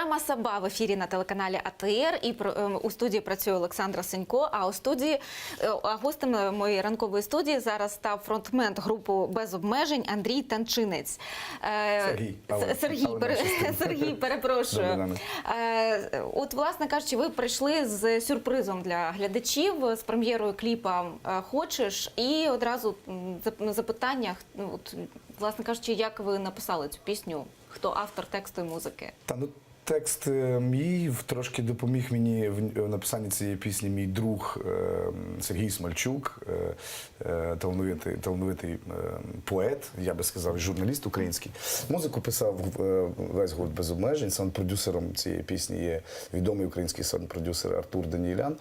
Програма «Саба» в ефірі на телеканалі АТР. І у студії працює Олександра Сенько, а гостем моєї ранкової студії зараз став фронтмен групи «Без обмежень» Андрій Танчинець. Сергій, перепрошую. От, власне кажучи, ви прийшли з сюрпризом для глядачів, з прем'єрою кліпа «Хочеш». І одразу запитання, власне кажучи, як ви написали цю пісню? Хто автор тексту і музики? Текст мій, трошки допоміг мені в написанні цієї пісні мій друг Сергій Смальчук, талановитий поет, я би сказав, журналіст український. Музику писав весь гурт «Без обмежень». Саунд-продюсером цієї пісні є відомий український саунд-продюсер Артур Даніелян.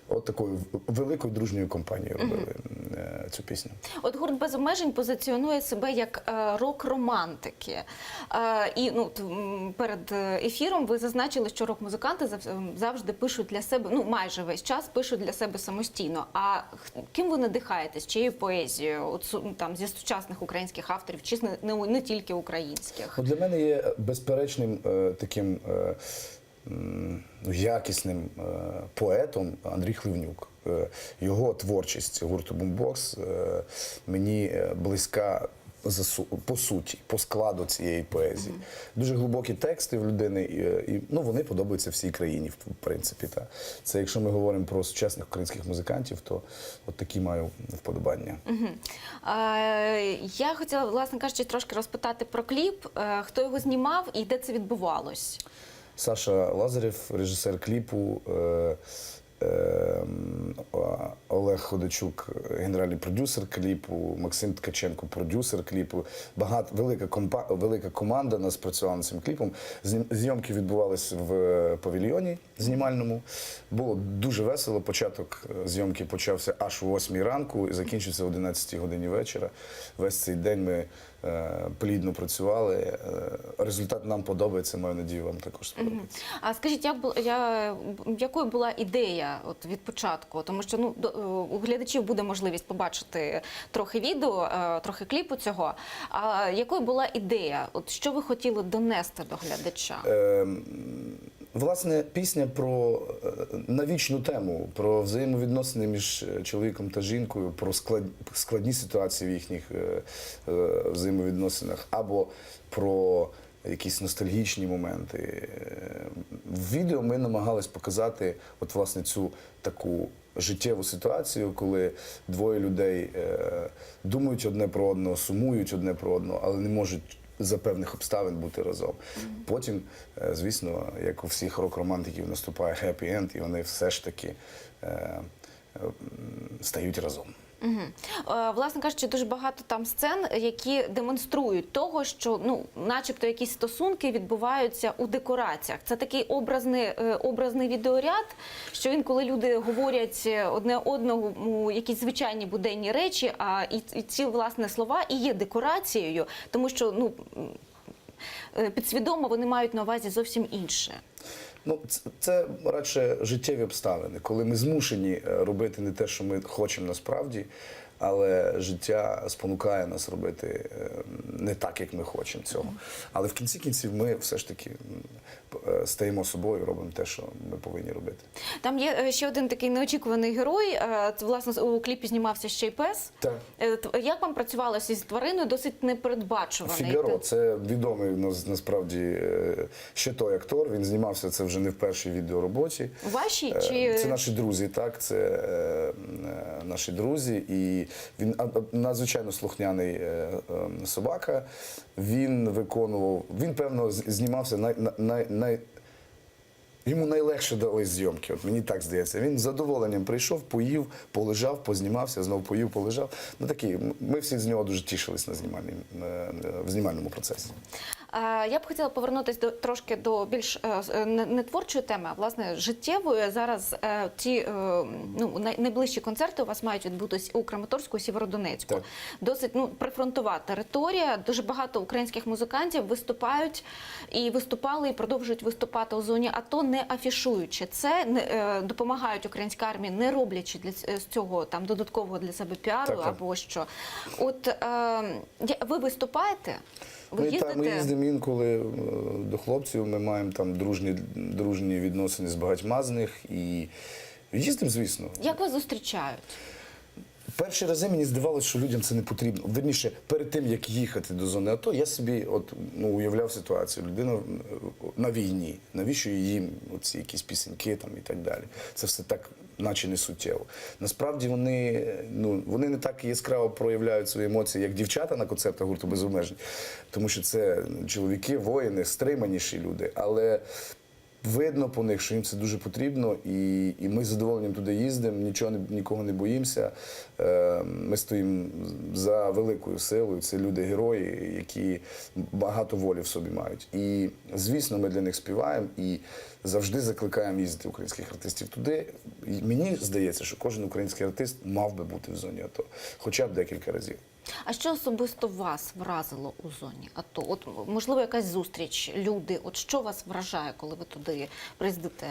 От такою великою дружньою компанією робили цю пісню. От гурт «Без обмежень» позиціонує себе як рок-романтики. І перед ефіром ви зазначили, що рок-музиканти завжди пишуть для себе, майже весь час пишуть для себе самостійно. А ким ви надихаєтесь? Чиєю поезією? Там, зі сучасних українських авторів, чи не тільки українських? Для мене є безперечним таким якісним поетом Андрій Хливнюк. Його творчість гурту «Бумбокс» мені близька по суті, по складу цієї поезії. Дуже глибокі тексти в людини, і вони подобаються всій країні, в принципі. Це якщо ми говоримо про сучасних українських музикантів, то от такі маю вподобання. Я хотіла, власне кажучи, трошки розпитати про кліп, хто його знімав і де це відбувалось? Саша Лазарєв, режисер кліпу, Олег Ходачук, генеральний продюсер кліпу, Максим Ткаченко, продюсер кліпу. Велика команда нас працювала над цим кліпом. Зйомки відбувалися в павільйоні знімальному. Було дуже весело. Початок зйомки почався аж о 8 ранку і закінчився о 11 годині вечора. Весь цей день ми плідно працювали. Результат нам подобається, маю надію, вам також сподобається. А скажіть, якою була ідея від початку? Тому що у глядачів буде можливість побачити трохи відео, трохи кліпу цього. А якою була ідея? Що ви хотіли донести до глядача? Власне, пісня про навічну тему, про взаємовідносини між чоловіком та жінкою, про складні ситуації в їхніх взаємовідносинах, або про якісь ностальгічні моменти. В відео ми намагались показати власне цю таку життєву ситуацію, коли двоє людей думають одне про одного, сумують одне про одного, але не можуть за певних обставин бути разом. Потім, звісно, як у всіх рок-романтиків, наступає хеппі-енд, і вони все ж таки стають разом. Власне кажучи, дуже багато там сцен, які демонструють того, що, начебто, якісь стосунки відбуваються у декораціях. Це такий образний відеоряд, що інколи люди говорять одне одному якісь звичайні буденні речі, і ці, власне, слова і є декорацією, тому що, підсвідомо вони мають на увазі зовсім інше. Це радше життєві обставини, коли ми змушені робити не те, що ми хочемо насправді, але життя спонукає нас робити не так, як ми хочемо цього. Але в кінці кінців ми все ж таки стаємо собою, робимо те, що ми повинні робити. Там є ще один такий неочікуваний герой. Власне, у кліпі знімався ще й пес. Так. Як вам працювалося з твариною? Досить непередбачуваний. Фігаро – це відомий насправді ще той актор. Він знімався, це вже не в першій відеороботі. Ваші? Це наші друзі, так. Це наші друзі. І він надзвичайно слухняний собака. Він виконував, він, певно, знімався йому найлегше дались зйомки, мені так здається. Він з задоволенням прийшов, поїв, полежав, познімався, знову поїв, полежав. Ми всі з нього дуже тішились в знімальному процесі. Я б хотіла повернутися трошки до більш не творчої теми, а, власне, життєвої. Зараз ті найближчі концерти у вас мають відбутися у Краматорську, Сєвєродонецьку. Так. Досить прифронтова територія. Дуже багато українських музикантів виступають і виступали, і продовжують виступати у зоні АТО, не афішуючи це, допомагають українській армії, не роблячи з цього там додаткового для себе піару або що. От ви виступаєте? Ви Ми їздите? їздимо інколи до хлопців, ми маємо там дружні відносини з багатьма з них і їздимо, звісно. Як вас зустрічають? Перші рази мені здавалося, що людям це не потрібно. Верніше, перед тим, як їхати до зони АТО, я собі уявляв ситуацію. Людина на війні. Навіщо їм оці якісь пісеньки там, і так далі? Це все так, наче не суттєво. Насправді вони не так яскраво проявляють свої емоції, як дівчата на концертах гурту «Без обмежень». Тому що це чоловіки, воїни, стриманіші люди. Але видно по них, що їм це дуже потрібно, і ми з задоволенням туди їздимо, нікого не боїмося. Ми стоїмо за великою силою. Це люди-герої, які багато волі в собі мають. І, звісно, ми для них співаємо і завжди закликаємо їздити українських артистів туди. І мені здається, що кожен український артист мав би бути в зоні АТО, хоча б декілька разів. А що особисто вас вразило у зоні АТО? От, можливо, якась зустріч, люди. От що вас вражає, коли ви туди приїздите?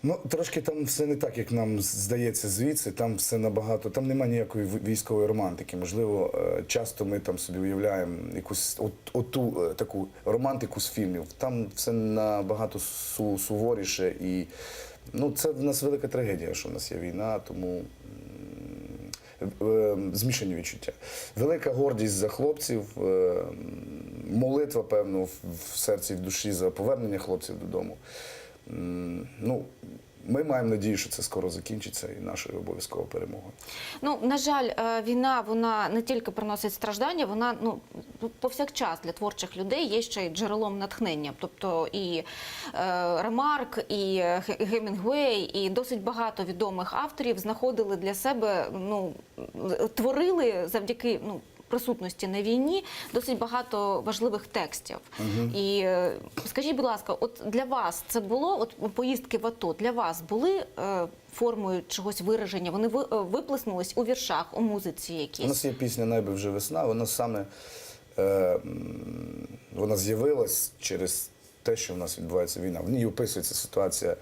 Ну, трошки там все не так, як нам здається звідси. Там все набагато, там немає ніякої військової романтики. Можливо, часто ми там собі уявляємо якусь оту таку романтику з фільмів. Там все набагато суворіше. І це в нас велика трагедія, що в нас є війна, тому змішані відчуття. Велика гордість за хлопців, молитва, певно, в серці і в душі за повернення хлопців додому. Ми маємо надію, що це скоро закінчиться і нашою обов'язково перемогою. На жаль, війна, вона не тільки приносить страждання, вона повсякчас для творчих людей є ще й джерелом натхнення. Тобто і Ремарк, і Гемінгуей, і досить багато відомих авторів знаходили для себе, творили завдяки присутності на війні досить багато важливих текстів. І скажіть, будь ласка, от для вас це було, поїздки в АТО, для вас були формою чогось вираження? Вони виплеснулись у віршах, у музиці якійсь? У нас є пісня «Найби вже весна», вона саме вона з'явилась через те, що в нас відбувається війна. В ній описується ситуація,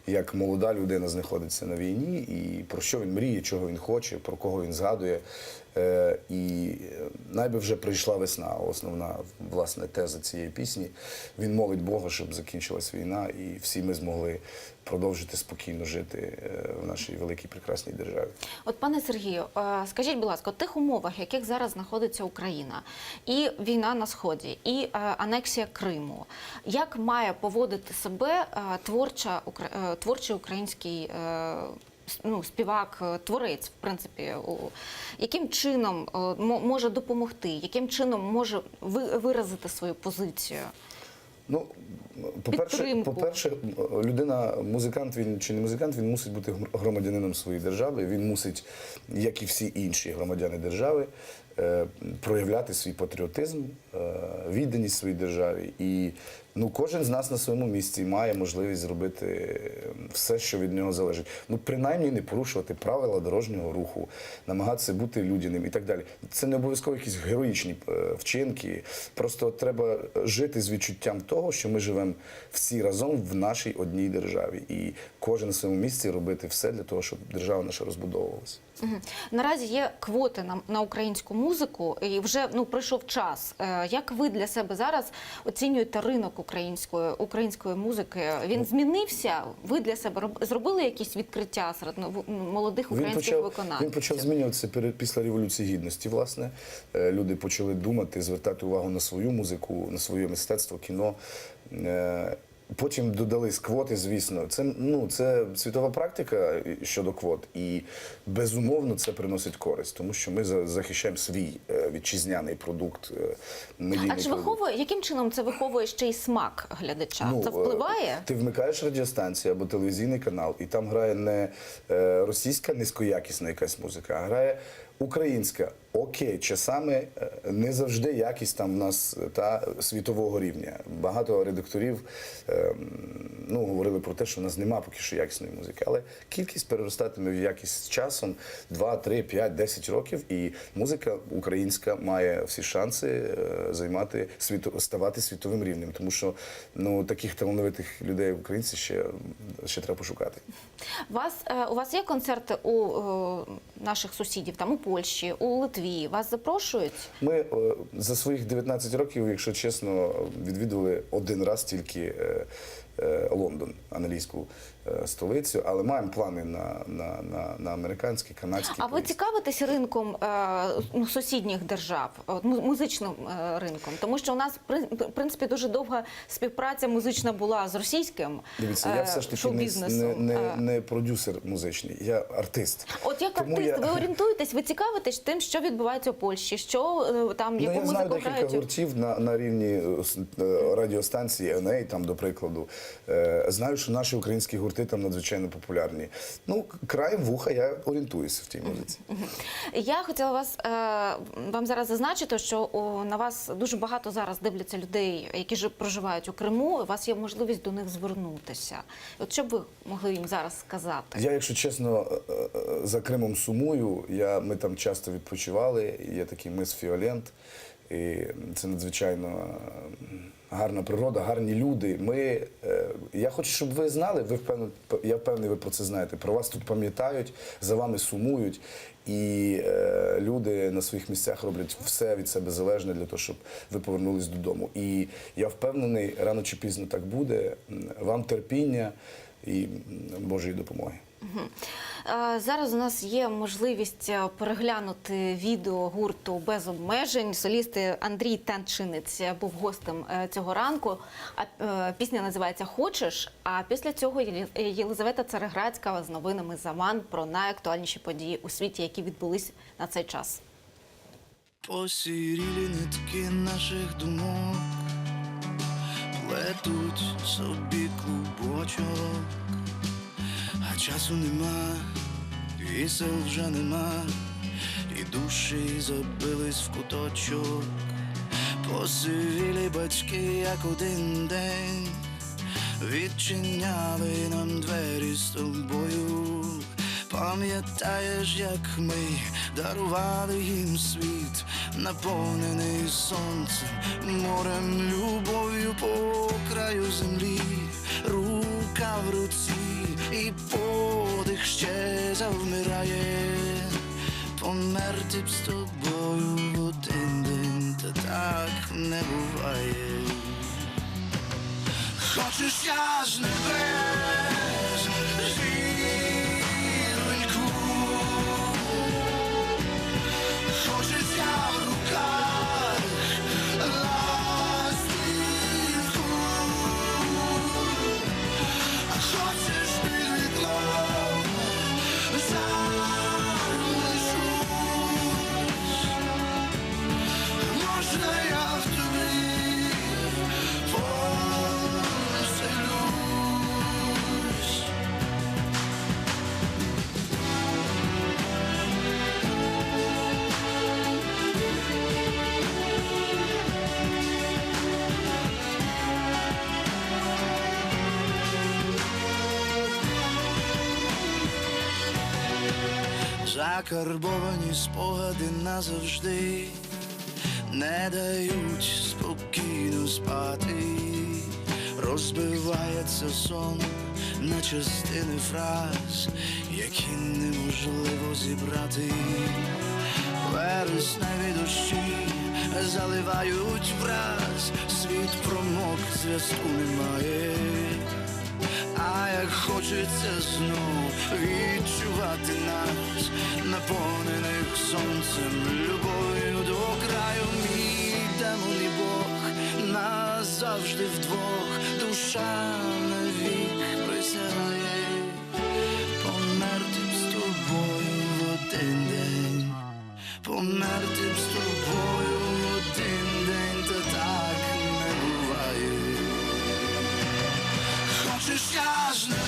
як молода людина знаходиться на війні, і про що він мріє, чого він хоче, про кого він згадує. І найби вже прийшла весна, основна, власне, теза цієї пісні. Він молить Бога, щоб закінчилась війна, і всі ми змогли продовжити спокійно жити в нашій великій прекрасній державі. От, пане Сергію, скажіть, будь ласка, в тих умовах, в яких зараз знаходиться Україна, і війна на Сході, і анексія Криму, як має поводити себе творчий український співак, творець, в принципі, яким чином може допомогти, яка може виразити свою позицію? По-перше, людина, музикант він чи не музикант, він мусить бути громадянином своєї держави. Він мусить, як і всі інші громадяни держави, проявляти свій патріотизм, відданість своїй державі. І кожен з нас на своєму місці має можливість зробити все, що від нього залежить. Принаймні не порушувати правила дорожнього руху, намагатися бути людяним і так далі. Це не обов'язково якісь героїчні вчинки. Просто треба жити з відчуттям того, що ми живемо всі разом в нашій одній державі. І кожен на своєму місці робити все для того, щоб держава наша розбудовувалася. Наразі є квоти на українську музику, і вже пройшов час. Як ви для себе зараз оцінюєте ринок української музики? Він змінився? Ви для себе зробили якісь відкриття серед молодих українських виконавців? Він почав змінюватися після Революції Гідності, власне. Люди почали думати, звертати увагу на свою музику, на своє мистецтво, кіно. Потім додались квоти, звісно. Це світова практика щодо квот. І, безумовно, це приносить користь, тому що ми захищаємо свій вітчизняний продукт, медійний продукт. Яким чином це виховує ще й смак глядача? Це впливає? Ти вмикаєш радіостанцію або телевізійний канал, і там грає не російська низькоякісна якась музика, а грає українська. Окей, часами не завжди якість там в нас світового рівня. Багато редакторів говорили про те, що в нас нема поки що якісної музики. Але кількість переростатиме в якість з часом 2, 3, 5, 10 років. І музика українська має всі шанси ставати світовим рівнем. Тому що таких талановитих людей українців ще треба пошукати. У вас є концерти у наших сусідів, там у Польщі, у Литві? свій, вас запрошують? Ми за своїх 19 років, якщо чесно, відвідували один раз тільки Лондон, англійську столицю, але маємо плани на американський, канадський. А ви поїзд. цікавитесь ринком сусідніх держав, музичним ринком? Тому що у нас, в принципі, дуже довга співпраця музична була з російським Дивіться, я все ж таки шоу-бізнесом. не продюсер музичний, я артист. От як Тому артист, я- ви орієнтуєтесь, ви цікавитесь тим, що відбувається у Польщі, що там, яку я знаю музику декілька грають? гуртів на рівні радіостанції НА, там, до прикладу. Знаю, що наші українські гурти там надзвичайно популярні. Ну, краєм вуха я орієнтуюся в тій музиці. Я хотіла вам зараз зазначити, що на вас дуже багато зараз дивляться людей, які проживають у Криму, і у вас є можливість до них звернутися. От що б ви могли їм зараз сказати? Я, якщо чесно, за Кримом сумую. Ми там часто відпочивали. Є такий мис Фіолент. І це надзвичайно гарна природа, гарні люди. Я хочу, щоб ви знали, я впевнений, ви про це знаєте. Про вас тут пам'ятають, за вами сумують. І люди на своїх місцях роблять все від себе залежне для того, щоб ви повернулись додому. І я впевнений, рано чи пізно так буде. Вам терпіння і Божої допомоги. Зараз у нас є можливість переглянути відео гурту «Без обмежень». Соліст Андрій Танчинець був гостем цього ранку. Пісня називається «Хочеш», а після цього Єлизавета Цареградська з новинами «Заман» про найактуальніші події у світі, які відбулись на цей час. Посірілі нитки наших думок плетуть собі клубочок, а часу нема, і сил вже нема, і душі забились в куточок. Посивілі батьки, як один день, відчиняли нам двері з тобою. Пам'ятаєш, як ми дарували їм світ, наповнений сонцем, морем, любов'ю по краю землі, рука в руці, і подих ще завмирає. Померти б з тобою в один день, та так не буває. Хочеш, я з небес зіроньку, хочеш, я в руках ластівку, а хочеш, під вікном залишусь. Можна я в тобі поселюсь. Закарбовані спогади назавжди не дають спокійно спати. Розбивається сон на частини фраз, які неможливо зібрати. Вересневі дощі заливають враз, світ промок, зв'язку немає. А як хочеться знов відчувати нас, наповнених сонцем, любов'ю до краю, мій демон і Бог, назавжди вдвох, душа навік присягає. Померти б з тобою в один день, померти б з тобою в один день, та так не буває. Хочеш, я з небес